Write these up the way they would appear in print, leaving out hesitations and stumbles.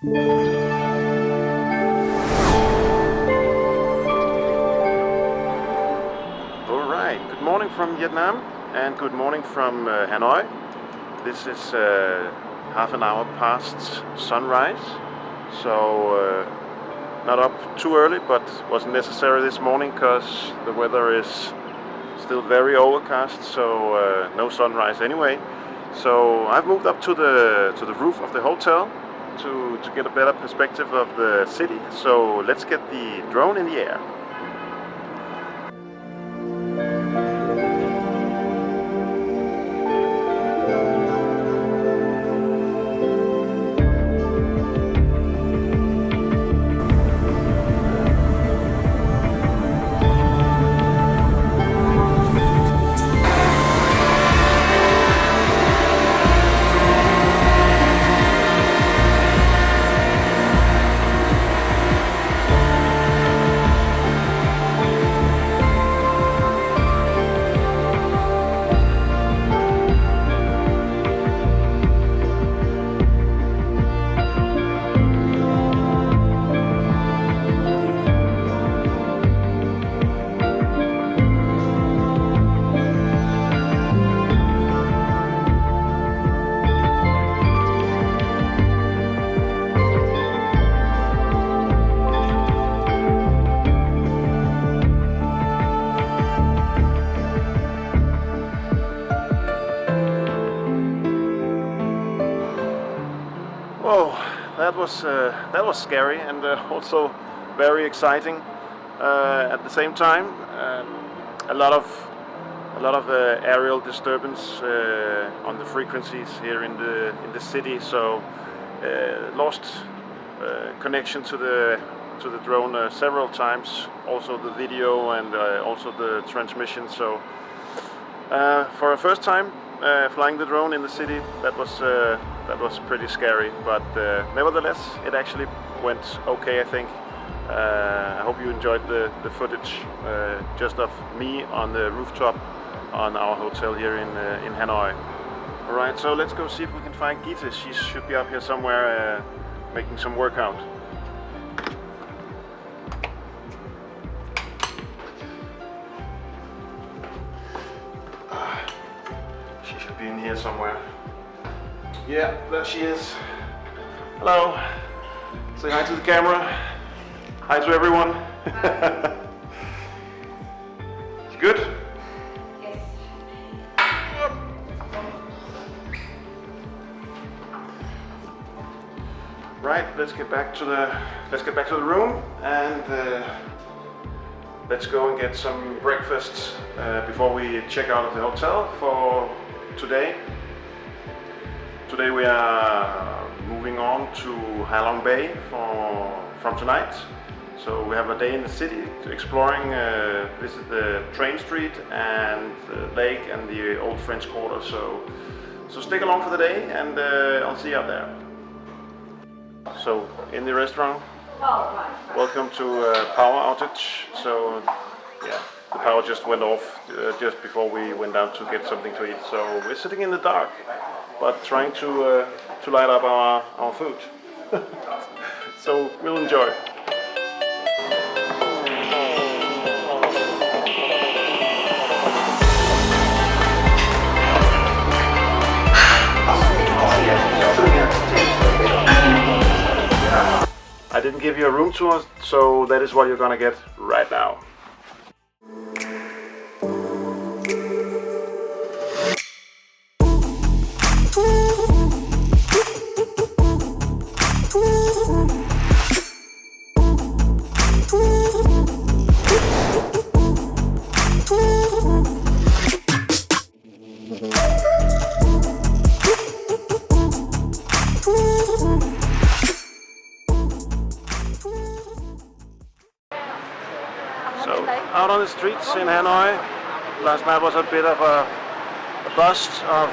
Alright, good morning from Vietnam and good morning from Hanoi. This is half an hour past sunrise, so not up too early, but wasn't necessary this morning because the weather is still very overcast, so no sunrise anyway. So I've moved up to the roof of the hotel to get a better perspective of the city. So let's get the drone in the air. Whoa, that was scary and also very exciting at the same time. A lot of aerial disturbance on the frequencies here in the city, so lost connection to the drone several times. Also the video and also the transmission. So for a first time flying the drone in the city, that was pretty scary, but nevertheless it actually went okay, I think. I hope you enjoyed the footage just of me on the rooftop on our hotel here in Hanoi. Alright, so let's go see if we can find Gita. She should be up here somewhere making some workout. She should be in here somewhere. Yeah, there she is. Hello. Say hi to the camera. Hi to everyone. You good? Yes. Right, let's get back to the room and let's go and get some breakfast before we check out of the hotel for today. Today we are moving on to Halong Bay from tonight. So we have a day in the city exploring, visit the train street and the lake and the old French Quarter. So stick along for the day and I'll see you out there. So in the restaurant, welcome to power outage. So yeah, the power just went off just before we went down to get something to eat. So we're sitting in the dark, but trying to light up our food. So we'll enjoy. I didn't give you a room tour, so that is what you're gonna get right now. So out on the streets in Hanoi, last night was a bit of a bust of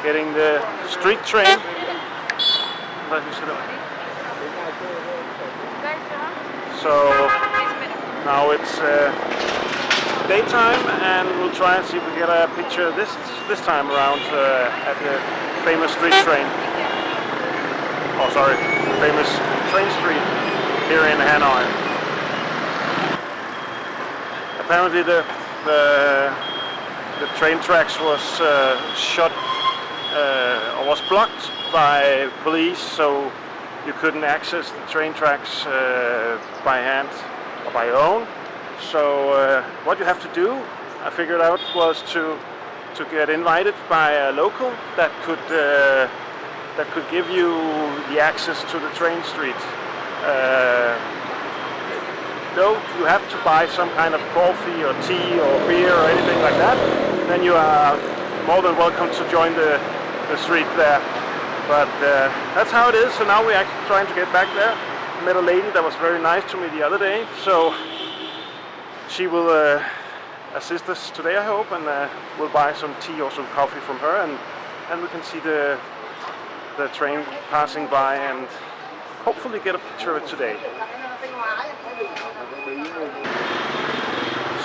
getting the street train. So now it's daytime and we'll try and see if we get a picture this time around at the famous street train. famous train street here in Hanoi. Apparently the train tracks was shut or was blocked by police, so you couldn't access the train tracks by hand or by your own. So what you have to do, I figured out, was to get invited by a local that could give you the access to the train street. Though you have to buy some kind of coffee or tea or beer or anything like that, then you are more than welcome to join the street there. But that's how it is. So now we're actually trying to get back there. I met a lady that was very nice to me the other day, so she will assist us today, I hope, and we'll buy some tea or some coffee from her, and we can see the train passing by and hopefully get a picture of it today.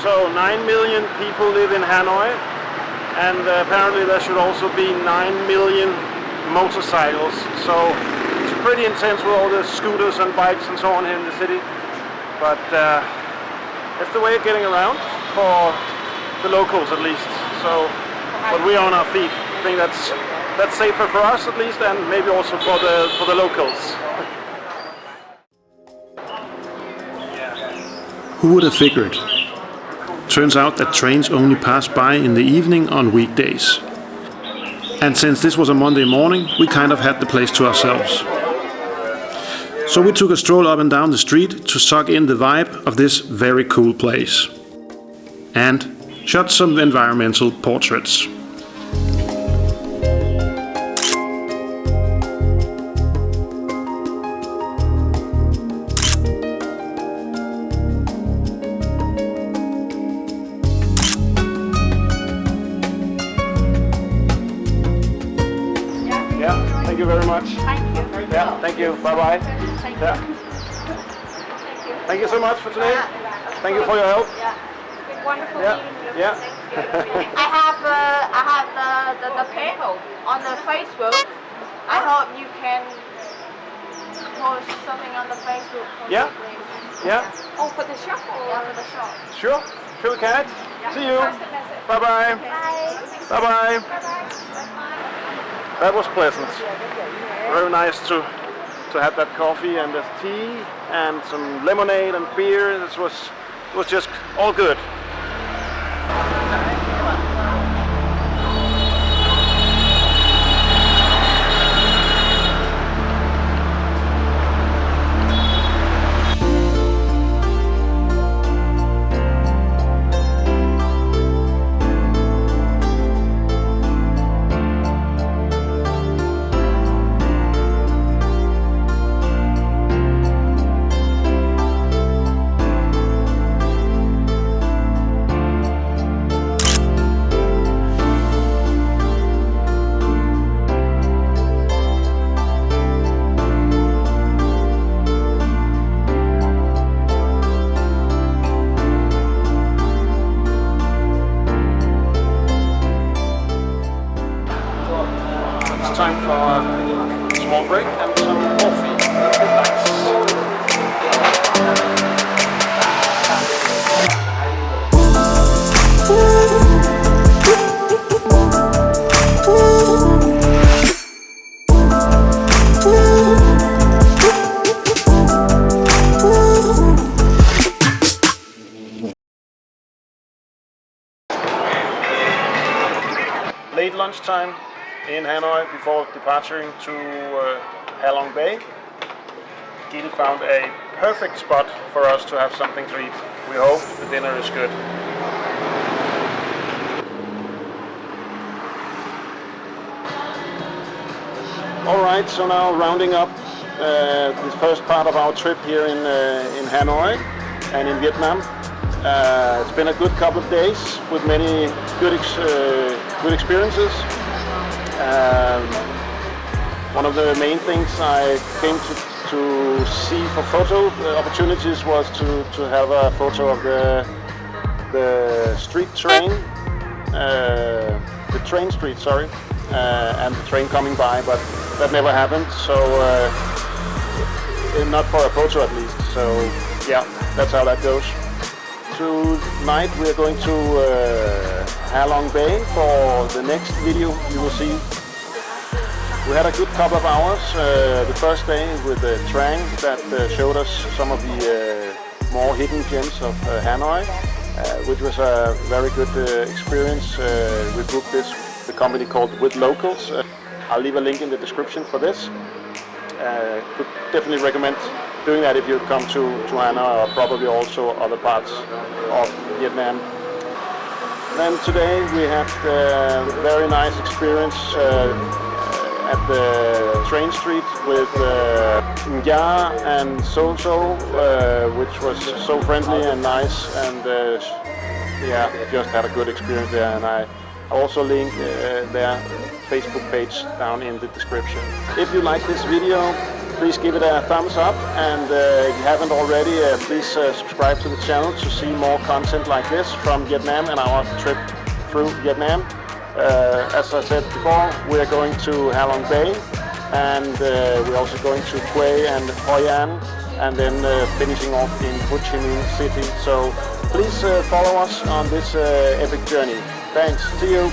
So 9 million people live in Hanoi, and apparently there should also be 9 million motorcycles. So it's pretty intense with all the scooters and bikes and so on here in the city. But it's the way of getting around for the locals, at least. So, but we're on our feet. I think that's safer for us, at least, and maybe also for the locals. Who would have figured? Turns out that trains only pass by in the evening on weekdays. And since this was a Monday morning, we kind of had the place to ourselves. So we took a stroll up and down the street to suck in the vibe of this very cool place. And shot some environmental portraits. Thank you very much. Thank you. Yeah, thank you. Bye-bye. Thank Yeah. you. Thank you so much for today. Thank you for your help. Yeah. It's been wonderful Yeah. meeting you. Yeah. Thank you. I have the page on the Facebook. I hope you can post something on the Facebook. Yeah. Yeah. Oh, for the shop or for the shop? Sure. Sure we can. See you. Post the message. Bye-bye. Bye. Bye-bye. That was pleasant. Very nice to have that coffee and the tea and some lemonade and beer. It was just all good. Time for a small break and some coffee. Nice. Late lunchtime in Hanoi before departing to Halong Bay. Gil found a perfect spot for us to have something to eat. We hope the dinner is good. Alright, so now rounding up the first part of our trip here in Hanoi and in Vietnam. It's been a good couple of days with many good experiences. One of the main things I came to see for photo opportunities was to have a photo of the street train, the train street, sorry, and the train coming by, but that never happened, so not for a photo at least. So yeah, that's how that goes. Tonight we're going to Halong Bay for the next video you will see. We had a good couple of hours the first day with the Trang that showed us some of the more hidden gems of Hanoi, which was a very good experience. We booked this with the company called With Locals. I'll leave a link in the description for this. Could definitely recommend doing that if you come to Hanoi, or probably also other parts of Vietnam. Then today we had a very nice experience at the train street with Nga and So, which was so friendly and nice, and yeah, just had a good experience there. And I also link their Facebook page down in the description. If you like this video, please give it a thumbs up, and if you haven't already, please subscribe to the channel to see more content like this from Vietnam and our trip through Vietnam. As I said before, we're going to Halong Bay, and we're also going to Hue and Hoi An, and then finishing off in Ho Chi Minh City. So please follow us on this epic journey. Thanks. See you.